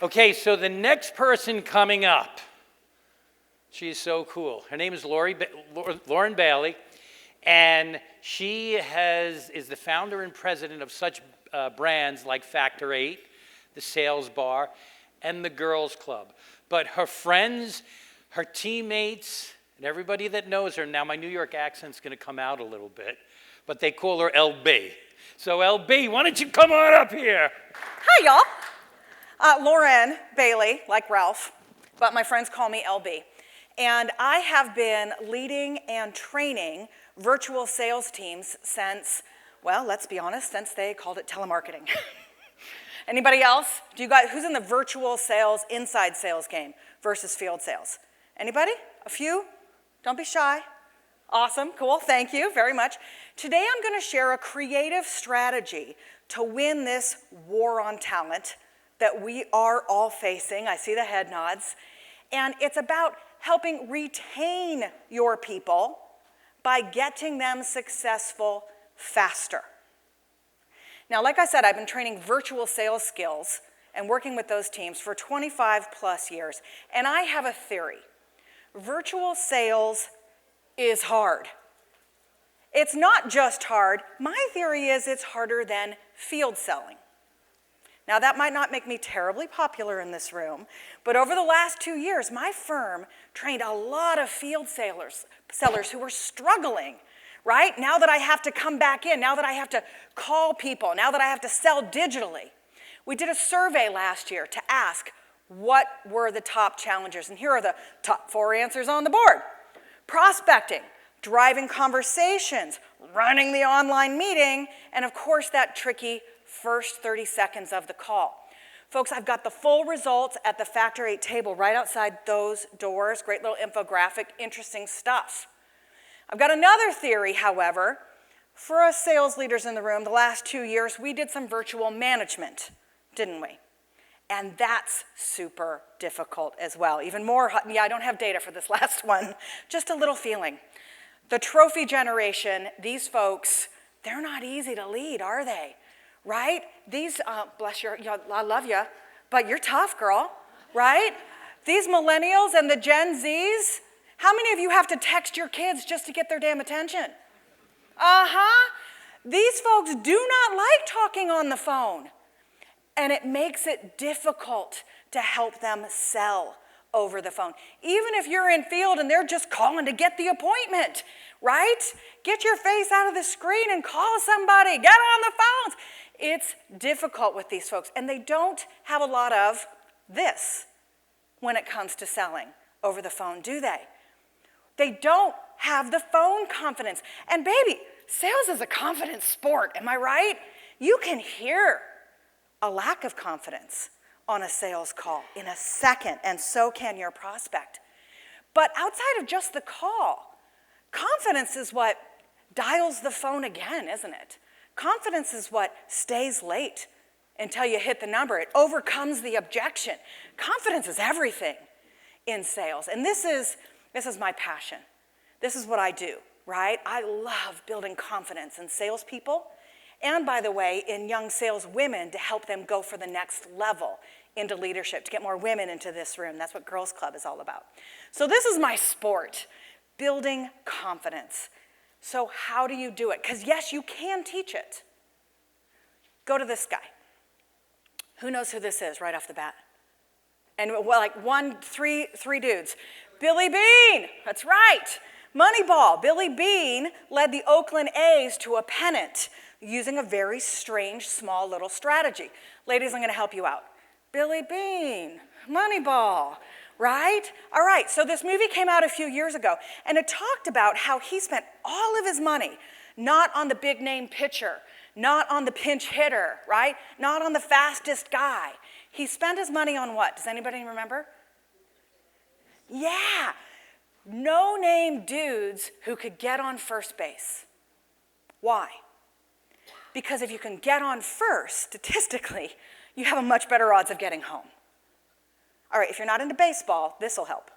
Okay, so the next person coming up, she's so cool. Her name is Lauren Bailey, and she is the founder and president of such brands like Factor 8, the Sales Bar, and the Girls Club. But her friends, her teammates, and everybody that knows her, now my New York accent's going to come out a little bit, but they call her LB. So LB, why don't you come on up here? Hi, y'all. Lauren Bailey, like Ralph, but my friends call me LB. And I have been leading and training virtual sales teams since, well, let's be honest, since they called it telemarketing. Anybody else? Who's in the virtual sales, inside sales game versus field sales? Anybody? A few? Don't be shy. Awesome, cool, thank you very much. Today I'm going to share a creative strategy to win this war on talent that we are all facing. I see the head nods. And it's about helping retain your people by getting them successful faster. Now, like I said, I've been training virtual sales skills and working with those teams for 25 plus years. And I have a theory. Virtual sales is hard. It's not just hard. My theory is it's harder than field selling. Now, that might not make me terribly popular in this room, but over the last 2 years, my firm trained a lot of field sellers who were struggling, right? Now that I have to come back in, now that I have to call people, now that I have to sell digitally. We did a survey last year to ask what were the top challenges, and here are the top 4 answers on the board. Prospecting, driving conversations, running the online meeting, and of course that tricky first 30 seconds of the call. Folks, I've got the full results at the Factor 8 table right outside those doors. Great little infographic, interesting stuff. I've got another theory, however. For us sales leaders in the room, the last 2 years, we did some virtual management, didn't we? And that's super difficult as well. Even more, yeah, I don't have data for this last one, just a little feeling. The trophy generation, these folks, they're not easy to lead, are they? Right? These, bless your, I love you, but you're tough, girl, right? These millennials and the Gen Zs, how many of you have to text your kids just to get their damn attention? These folks do not like talking on the phone, and it makes it difficult to help them sell over the phone. Even if you're in field and they're just calling to get the appointment, right? Get your face out of the screen and call somebody, get on the phones. It's difficult with these folks, and they don't have a lot of this when it comes to selling over the phone, do they? They don't have the phone confidence. And baby, sales is a confidence sport, am I right? You can hear a lack of confidence on a sales call in a second, and so can your prospect. But outside of just the call, confidence is what dials the phone again, isn't it? Confidence is what stays late until you hit the number. It overcomes the objection. Confidence is everything in sales. And this is my passion. This is what I do, right? I love building confidence in salespeople, and by the way, in young sales women to help them go for the next level into leadership, to get more women into this room. That's what Girls Club is all about. So this is my sport, building confidence. So how do you do it? Because yes, you can teach it. Go to this guy. Who knows who this is right off the bat? And well, like three dudes. Billy Beane, that's right. Moneyball, Billy Beane led the Oakland A's to a pennant using a very strange, small little strategy. Ladies, I'm gonna help you out. Billy Beane, Moneyball, right? All right, so this movie came out a few years ago, and it talked about how he spent all of his money not on the big name pitcher, not on the pinch hitter, right? Not on the fastest guy. He spent his money on what? Does anybody remember? Yeah, no-name dudes who could get on first base. Why? Because if you can get on first, statistically, you have a much better odds of getting home. All right, if you're not into baseball, this will help.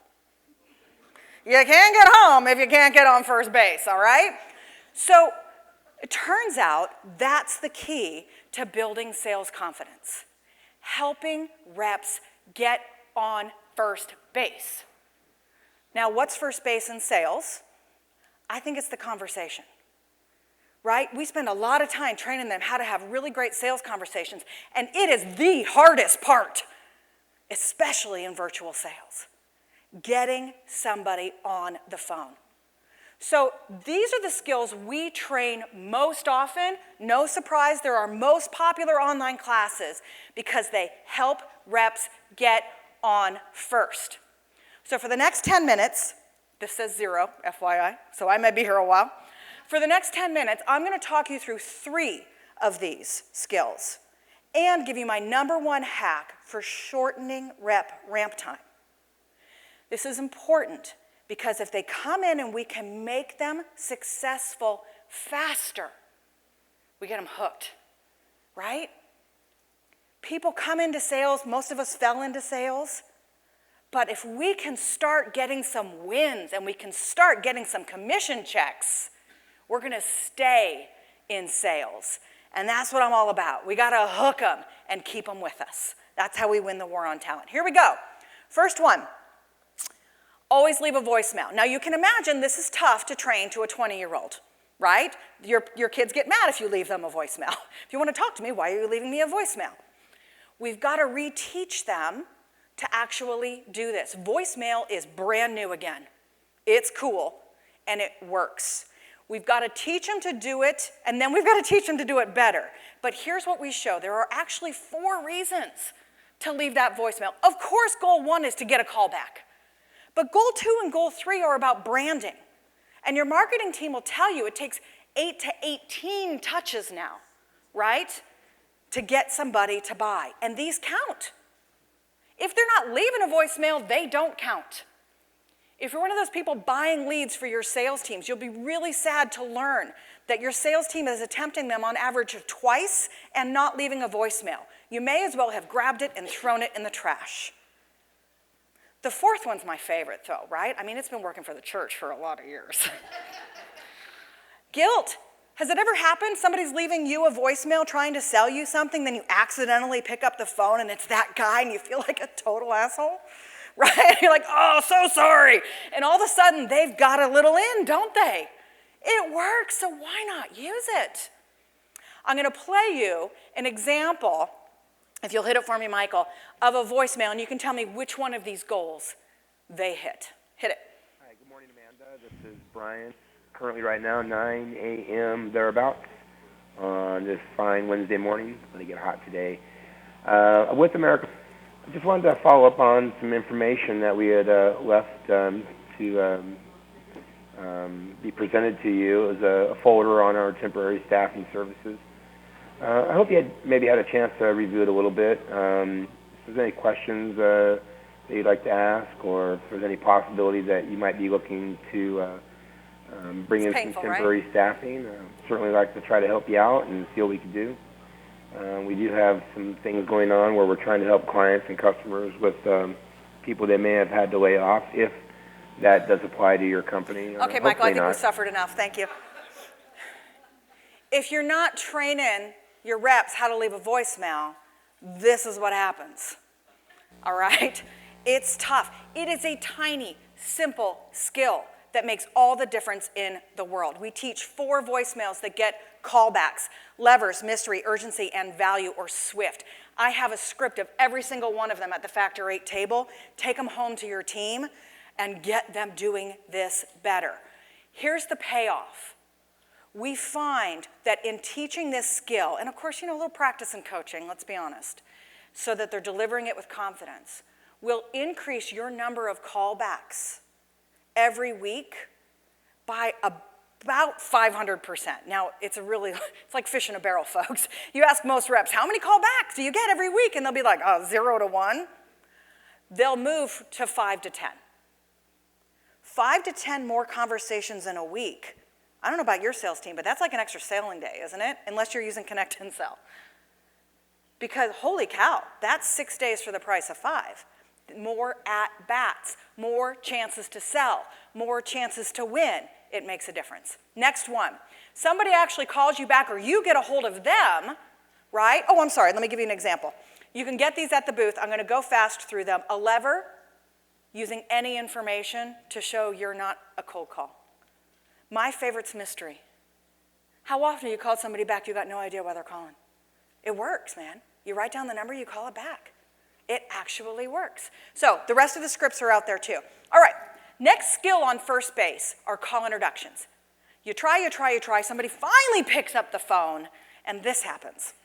You can't get home if you can't get on first base, all right? So it turns out that's the key to building sales confidence. Helping reps get on first base. Now, what's first base in sales? I think it's the conversation, right? We spend a lot of time training them how to have really great sales conversations, and it is the hardest part, especially in virtual sales, getting somebody on the phone. So these are the skills we train most often. No surprise, they're our most popular online classes because they help reps get on first. So for the next 10 minutes, this says 0, FYI, so I may be here a while. For the next 10 minutes, I'm going to talk you through 3 of these skills and give you my #1 hack for shortening rep ramp time. This is important because if they come in and we can make them successful faster, we get them hooked, right? People come into sales, most of us fell into sales, but if we can start getting some wins and we can start getting some commission checks, we're gonna stay in sales. And that's what I'm all about. We gotta hook them and keep them with us. That's how we win the war on talent. Here we go. First one. Always leave a voicemail. Now you can imagine this is tough to train to a 20-year-old, right? Your kids get mad if you leave them a voicemail. If you want to talk to me, why are you leaving me a voicemail? We've got to reteach them to actually do this. Voicemail is brand new again. It's cool, and it works. We've got to teach them to do it, and then we've got to teach them to do it better. But here's what we show. There are actually 4 reasons to leave that voicemail. Of course, goal 1 is to get a call back. But goal 2 and goal 3 are about branding. And your marketing team will tell you it takes 8 to 18 touches now, right, to get somebody to buy. And these count. If they're not leaving a voicemail, they don't count. If you're one of those people buying leads for your sales teams, you'll be really sad to learn that your sales team is attempting them on average of twice and not leaving a voicemail. You may as well have grabbed it and thrown it in the trash. The 4th one's my favorite, though, right? I mean, it's been working for the church for a lot of years. Guilt. Has it ever happened? Somebody's leaving you a voicemail trying to sell you something, then you accidentally pick up the phone and it's that guy and you feel like a total asshole, right? You're like, oh, so sorry. And all of a sudden, they've got a little in, don't they? It works, so why not use it? I'm going to play you an example, if you'll hit it for me, Michael, of a voicemail, and you can tell me which one of these goals they hit. Hit it. Hi, good morning, Amanda. This is Brian. Currently right now, 9 a.m. thereabouts on this fine Wednesday morning. It's going to get hot today. With America, I just wanted to follow up on some information that we had left to be presented to you. It was a folder on our temporary staffing services. I hope you maybe had a chance to review it a little bit. If there's any questions that you'd like to ask, or if there's any possibility that you might be looking to bring in some temporary staffing, certainly like to try to help you out and see what we can do. We do have some things going on where we're trying to help clients and customers with people they may have had to lay off, if that does apply to your company. Okay, Michael, I think we suffered enough. Thank you. If you're not training your reps how to leave a voicemail, this is what happens, all right? It's tough. It is a tiny, simple skill that makes all the difference in the world. We teach 4 voicemails that get callbacks: levers, mystery, urgency, and value, or SWIFT. I have a script of every single one of them at the Factor 8 table. Take them home to your team and get them doing this better. Here's the payoff. We find that in teaching this skill, and of course, a little practice and coaching, let's be honest, so that they're delivering it with confidence, will increase your number of callbacks every week by about 500%. Now, it's like fish in a barrel, folks. You ask most reps, how many callbacks do you get every week? And they'll be like, 0 to 1. They'll move to 5 to 10. 5 to 10 more conversations in a week. I don't know about your sales team, but that's like an extra selling day, isn't it? Unless you're using Connect and Sell. Because holy cow, that's 6 days for the price of 5. More at-bats, more chances to sell, more chances to win. It makes a difference. Next one. Somebody actually calls you back, or you get a hold of them, right? Oh, I'm sorry, let me give you an example. You can get these at the booth. I'm going to go fast through them. A lever, using any information to show you're not a cold call. My favorite's mystery. How often have you called somebody back, you got no idea why they're calling? It works, man. You write down the number, you call it back. It actually works. So the rest of the scripts are out there too. All right, next skill on first base are call introductions. You try, somebody finally picks up the phone, and this happens.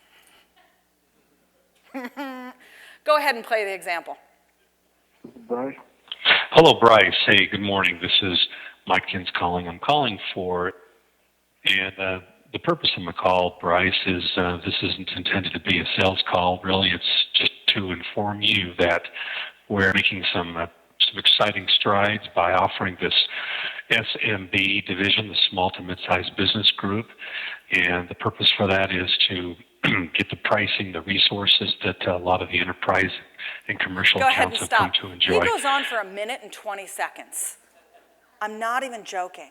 Go ahead and play the example. Bryce? Hello, Bryce. Hey, good morning. This is Mike Kins calling. I'm calling for, and the purpose of my call, Bryce, is this isn't intended to be a sales call. Really, it's just to inform you that we're making some exciting strides by offering this SMB division, the Small to Mid-Sized Business Group, and the purpose for that is to get the pricing, the resources that a lot of the enterprise and commercial Go ahead accounts and have stop. come to enjoy. He goes on for 1 minute and 20 seconds. I'm not even joking.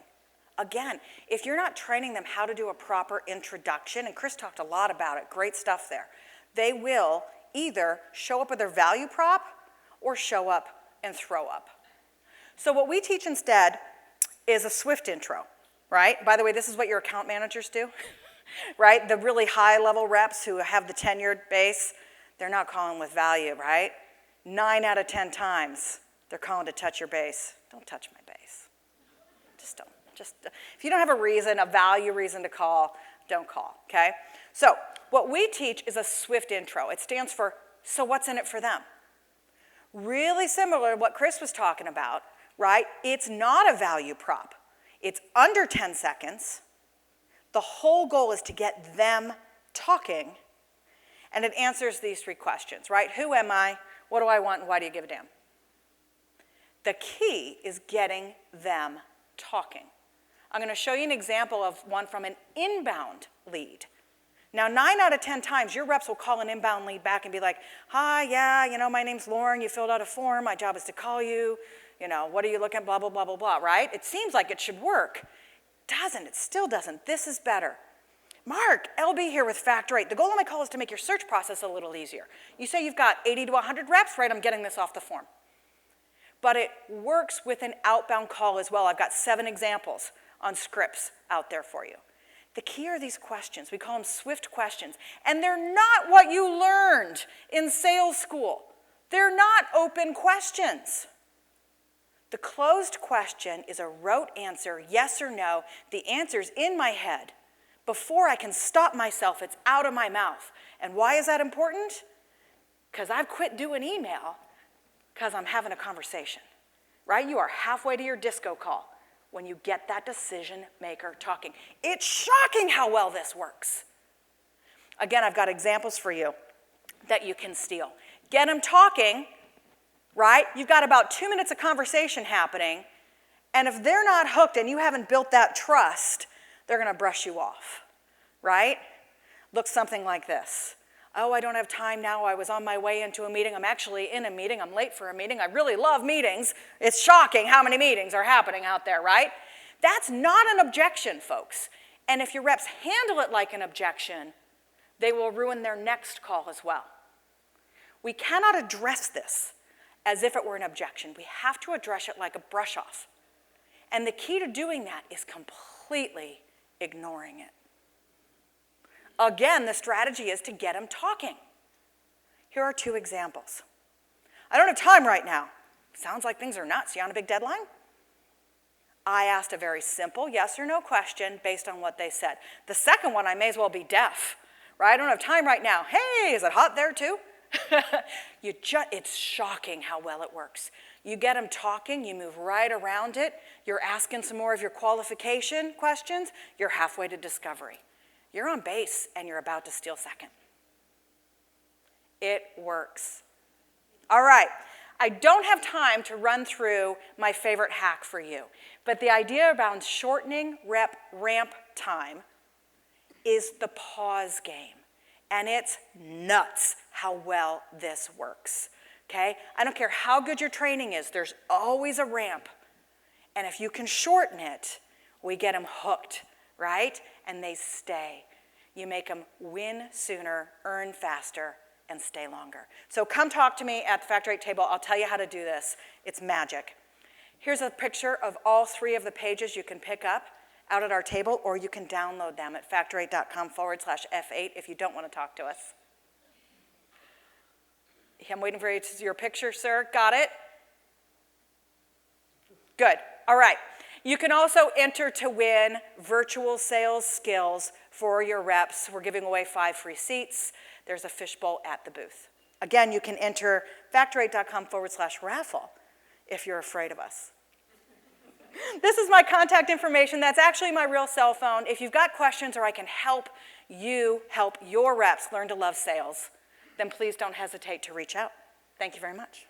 Again, if you're not training them how to do a proper introduction, and Chris talked a lot about it, great stuff there, they will either show up with their value prop or show up and throw up. So what we teach instead is a swift intro, right? By the way, this is what your account managers do, right? The really high-level reps who have the tenured base, they're not calling with value, right? 9 out of 10 times, they're calling to touch your base. Don't touch my base. Just don't. If you don't have a reason, a value reason to call, don't call, okay? So what we teach is a swift intro. It stands for, so what's in it for them? Really similar to what Chris was talking about, right? It's not a value prop. It's under 10 seconds. The whole goal is to get them talking, and it answers these 3 questions, right? Who am I? What do I want? And why do you give a damn? The key is getting them talking. I'm going to show you an example of one from an inbound lead. Now, 9 out of 10 times, your reps will call an inbound lead back and be like, hi, yeah, my name's Lauren. You filled out a form. My job is to call you. What are you looking at? Blah, blah, blah, blah, blah, right? It seems like it should work. Doesn't. It still doesn't. This is better. Mark, LB here with Factor 8. The goal of my call is to make your search process a little easier. You say you've got 80 to 100 reps, right? I'm getting this off the form. But it works with an outbound call as well. I've got 7 examples on scripts out there for you. The key are these questions. We call them swift questions. And they're not what you learned in sales school. They're not open questions. The closed question is a rote answer, yes or no. The answer's in my head. Before I can stop myself, it's out of my mouth. And why is that important? Because I've quit doing email because I'm having a conversation, right? You are halfway to your disco call when you get that decision maker talking. It's shocking how well this works. Again, I've got examples for you that you can steal. Get them talking, right? You've got about 2 minutes of conversation happening, and if they're not hooked and you haven't built that trust, they're going to brush you off, right? Looks something like this. Oh, I don't have time now. I was on my way into a meeting. I'm actually in a meeting. I'm late for a meeting. I really love meetings. It's shocking how many meetings are happening out there, right? That's not an objection, folks. And if your reps handle it like an objection, they will ruin their next call as well. We cannot address this as if it were an objection. We have to address it like a brush off. And the key to doing that is completely ignoring it. Again, the strategy is to get them talking. Here are 2 examples. I don't have time right now. Sounds like things are nuts. You on a big deadline? I asked a very simple yes or no question based on what they said. The second one, I may as well be deaf, right? I don't have time right now. Hey, is it hot there too? It's shocking how well it works. You get them talking, you move right around it, you're asking some more of your qualification questions, you're halfway to discovery. You're on base and you're about to steal second. It works. All right, I don't have time to run through my favorite hack for you, but the idea around shortening ramp time is the pause game. And it's nuts how well this works, okay? I don't care how good your training is, there's always a ramp. And if you can shorten it, we get them hooked, right? And they stay. You make them win sooner, earn faster, and stay longer. So come talk to me at the Factor 8 table. I'll tell you how to do this. It's magic. Here's a picture of all 3 of the pages you can pick up out at our table, or you can download them at factor8.com/F8 if you don't want to talk to us. I'm waiting for your picture, sir. Got it? Good. All right. You can also enter to win virtual sales skills for your reps. We're giving away 5 free seats. There's a fishbowl at the booth. Again, you can enter factor8.com/raffle if you're afraid of us. This is my contact information. That's actually my real cell phone. If you've got questions or I can help you help your reps learn to love sales, then please don't hesitate to reach out. Thank you very much.